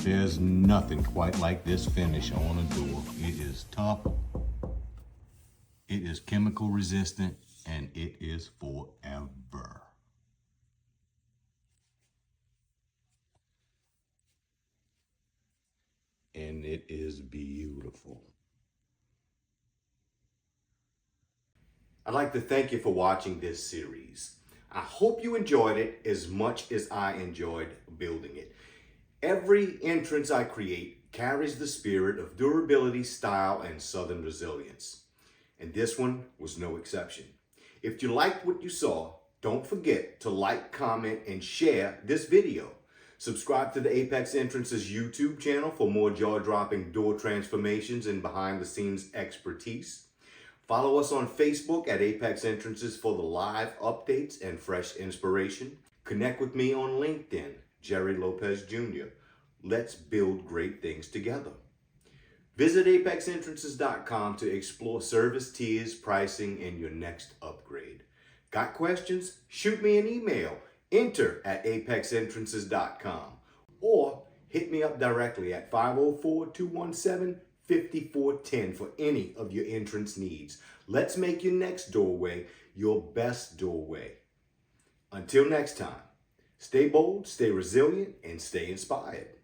There's nothing quite like this finish on a door. It is tough, it is chemical resistant, and it is forever. And it is beautiful. I'd like to thank you for watching this series. I hope you enjoyed it as much as I enjoyed building it. Every entrance I create carries the spirit of durability, style, and Southern resilience. And this one was no exception. If you liked what you saw, don't forget to like, comment, and share this video. Subscribe to the Apex Entrances YouTube channel for more jaw-dropping door transformations and behind-the-scenes expertise. Follow us on Facebook at Apex Entrances for the live updates and fresh inspiration. Connect with me on LinkedIn, Jerry Lopez Jr. Let's build great things together. Visit apexentrances.com to explore service tiers, pricing, and your next upgrade. Got questions? Shoot me an email, enter@apexentrances.com, or hit me up directly at 504-217-5410 for any of your entrance needs. Let's make your next doorway your best doorway. Until next time, stay bold, stay resilient, and stay inspired.